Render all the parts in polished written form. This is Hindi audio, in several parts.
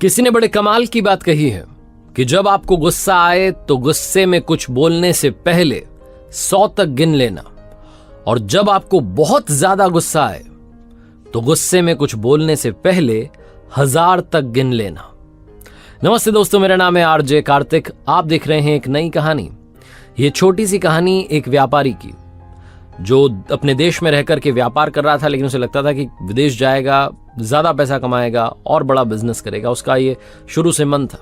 किसी ने बड़े कमाल की बात कही है कि जब आपको गुस्सा आए तो गुस्से में कुछ बोलने से पहले 100 तक गिन लेना, और जब आपको बहुत ज्यादा गुस्सा आए तो गुस्से में कुछ बोलने से पहले 1000 तक गिन लेना। नमस्ते दोस्तों, मेरा नाम है आरजे कार्तिक। आप देख रहे हैं एक नई कहानी। ये छोटी सी कहानी एक व्यापारी की, जो अपने देश में रहकर के व्यापार कर रहा था, लेकिन उसे लगता था कि विदेश जाएगा, ज्यादा पैसा कमाएगा और बड़ा बिजनेस करेगा। उसका ये शुरू से मन था,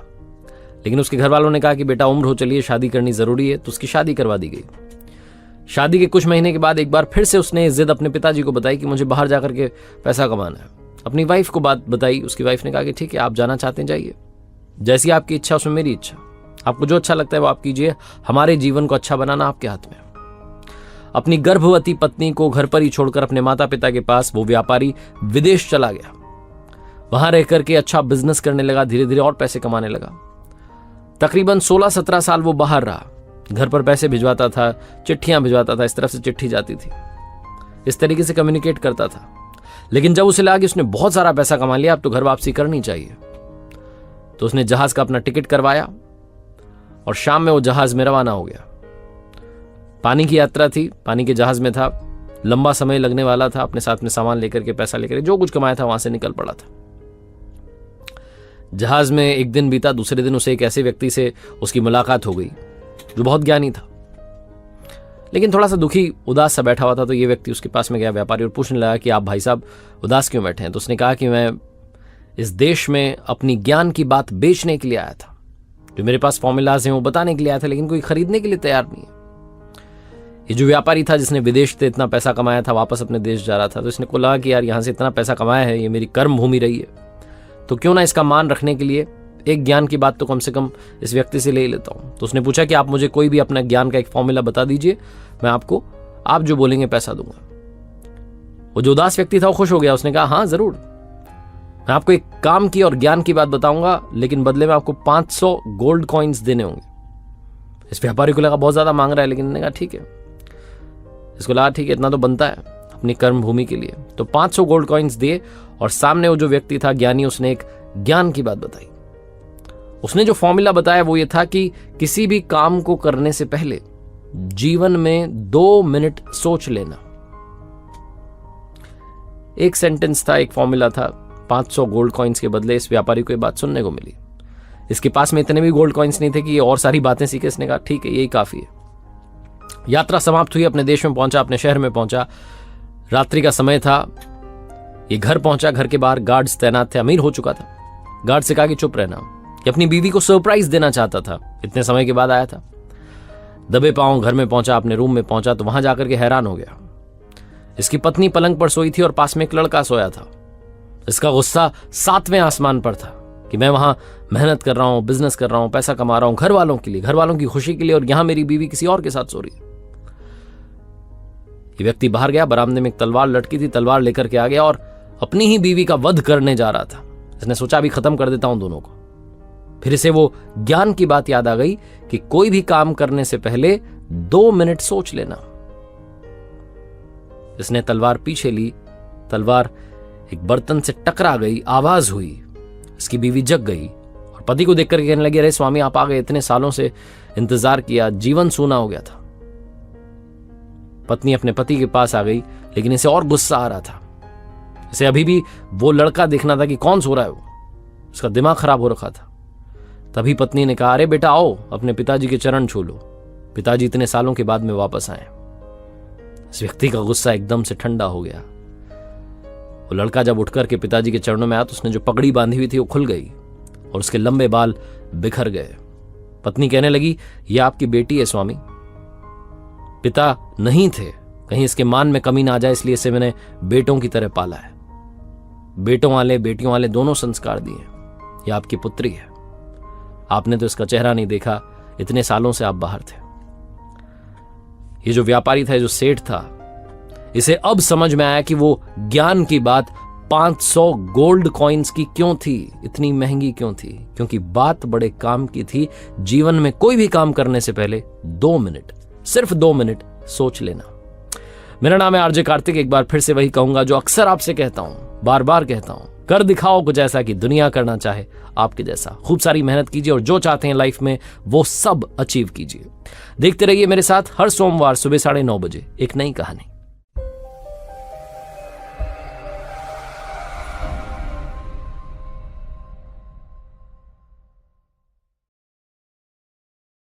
लेकिन उसके घर वालों ने कहा कि बेटा उम्र हो चली है, शादी करनी जरूरी है, तो उसकी शादी करवा दी गई। शादी के कुछ महीने के बाद एक बार फिर से उसने जिद अपने पिताजी को बताई कि मुझे बाहर जाकर के पैसा कमाना है। अपनी वाइफ को बात बताई। उसकी वाइफ ने कहा कि ठीक है, आप जाना चाहते हैं जाइए, जैसी आपकी इच्छा उसमें मेरी इच्छा, आपको जो अच्छा लगता है वो आप कीजिए, हमारे जीवन को अच्छा बनाना आपके हाथ में। अपनी गर्भवती पत्नी को घर पर ही छोड़कर अपने माता पिता के पास वो व्यापारी विदेश चला गया। वहां रहकर के अच्छा बिजनेस करने लगा, धीरे धीरे और पैसे कमाने लगा। तकरीबन 16-17 साल वो बाहर रहा। घर पर पैसे भिजवाता था, चिट्ठियां भिजवाता था, इस तरफ से चिट्ठी जाती थी, इस तरीके से कम्युनिकेट करता था। लेकिन जब उसे लगा कि उसने बहुत सारा पैसा कमा लिया, अब तो घर वापसी करनी चाहिए, तो उसने जहाज का अपना टिकट करवाया और शाम में वो जहाज में रवाना हो गया। पानी की यात्रा थी, पानी के जहाज में था, लंबा समय लगने वाला था। अपने साथ में सामान लेकर के, पैसा लेकर, जो कुछ कमाया था वहां से निकल पड़ा था। जहाज में एक दिन बीता, दूसरे दिन उसे एक ऐसे व्यक्ति से उसकी मुलाकात हो गई जो बहुत ज्ञानी था, लेकिन थोड़ा सा दुखी उदास सा बैठा हुआ था। तो ये व्यक्ति उसके पास में गया, व्यापारी, और पूछने लगा कि आप भाई साहब उदास क्यों बैठे हैं? तो उसने कहा कि मैं इस देश में अपनी ज्ञान की बात बेचने के लिए आया था, जो मेरे पास फॉर्मूलाज हैं वो बताने के लिए आया था, लेकिन कोई खरीदने के लिए तैयार नहीं है। ये जो व्यापारी था जिसने विदेश से इतना पैसा कमाया था, वापस अपने देश जा रहा था, तो इसने को लगा कि यार यहाँ से इतना पैसा कमाया है, ये मेरी कर्म भूमि रही है, तो क्यों ना इसका मान रखने के लिए एक ज्ञान की बात तो कम से कम इस व्यक्ति से ले ही लेता हूं। तो उसने पूछा कि आप मुझे कोई भी अपना ज्ञान का एक फॉर्मूला बता दीजिए, मैं आपको, आप जो बोलेंगे पैसा दूंगा। वो जो उदास व्यक्ति था वो खुश हो गया। उसने कहा हाँ जरूर, मैं आपको एक काम की और ज्ञान की बात बताऊंगा, लेकिन बदले में आपको 500 गोल्ड कॉइन्स देने होंगे। इस व्यापारी को लगा बहुत ज्यादा मांग रहा है, लेकिन कहा ठीक है, इसको लगा ठीक है, इतना तो बनता है अपनी कर्म भूमि के लिए। तो 500 गोल्ड कॉइन्स दिए, और सामने वो जो व्यक्ति था ज्ञानी, उसने एक ज्ञान की बात बताई। उसने जो फॉर्मूला बताया वो ये था कि किसी भी काम को करने से पहले जीवन में 2 मिनट सोच लेना। एक सेंटेंस था, एक फॉर्मूला था। 500 गोल्ड कॉइन्स के बदले इस व्यापारी को ये बात सुनने को मिली। इसके पास में इतने भी गोल्ड कॉइन्स नहीं थे कि ये और सारी बातें सीखे। इसने कहा ठीक है, यही काफी है। यात्रा समाप्त हुई, अपने देश में पहुंचा, अपने शहर में पहुंचा। रात्रि का समय था, ये घर पहुंचा। घर के बाहर गार्ड्स तैनात थे, अमीर हो चुका था। गार्ड से कहा कि चुप रहना, कि अपनी बीवी को सरप्राइज देना चाहता था, इतने समय के बाद आया था। दबे पांव घर में पहुंचा, अपने रूम में पहुंचा, तो वहां जाकर के हैरान हो गया। इसकी पत्नी पलंग पर सोई थी और पास में एक लड़का सोया था। इसका गुस्सा 7वें आसमान पर था कि मैं वहां मेहनत कर रहा हूं, बिजनेस कर रहा हूं, पैसा कमा रहा हूं घर वालों के लिए, घर वालों की खुशी के लिए, और यहां मेरी बीवी किसी और के साथ सो रही है। ये व्यक्ति बाहर गया, बरामदे में एक तलवार लटकी थी, तलवार लेकर के आ गया और अपनी ही बीवी का वध करने जा रहा था। इसने सोचा अभी खत्म कर देता हूं दोनों को। फिर इसे वो ज्ञान की बात याद आ गई कि कोई भी काम करने से पहले 2 मिनट सोच लेना। इसने तलवार पीछे ली, तलवार एक बर्तन से टकरा गई, आवाज हुई। इसकी बीवी जग गई और पति को देखकर कहने लगी, अरे स्वामी आप आ गए, इतने सालों से इंतजार किया, जीवन सूना हो गया था। पत्नी अपने पति के पास आ गई, लेकिन इसे और गुस्सा आ रहा था। इसे अभी भी वो लड़का देखना था कि कौन सो रहा है वो। उसका दिमाग खराब हो रखा था। तभी पत्नी ने कहा, अरे बेटा आओ, अपने पिताजी के चरण छू लो, पिताजी इतने सालों के बाद में वापस आए। इस व्यक्ति का गुस्सा एकदम से ठंडा हो गया। वो लड़का जब उठकर के पिताजी के चरणों में आया, तो उसने जो पगड़ी बांधी हुई थी वो खुल गई और उसके लंबे बाल बिखर गए। पत्नी कहने लगी, यह आपकी बेटी है स्वामी, पिता नहीं थे, कहीं इसके मान में कमी ना आ जाए, इसलिए इसे मैंने बेटों की तरह पाला है। बेटों वाले बेटियों वाले दोनों संस्कार दिए। यह आपकी पुत्री है, आपने तो इसका चेहरा नहीं देखा, इतने सालों से आप बाहर थे। ये जो व्यापारी था, जो सेठ था, इसे अब समझ में आया कि वो ज्ञान की बात 500 गोल्ड कॉइन्स की क्यों थी, इतनी महंगी क्यों थी, क्योंकि बात बड़े काम की थी। जीवन में कोई भी काम करने से पहले 2 मिनट, सिर्फ 2 मिनट सोच लेना। मेरा नाम है आरजे कार्तिक। एक बार फिर से वही कहूंगा जो अक्सर आपसे कहता हूं, बार बार कहता हूं, कर दिखाओ कुछ ऐसा कि दुनिया करना चाहे आपके जैसा। खूब सारी मेहनत कीजिए और जो चाहते हैं लाइफ में वो सब अचीव कीजिए। देखते रहिए मेरे साथ हर सोमवार सुबह 9:30 बजे एक नई कहानी।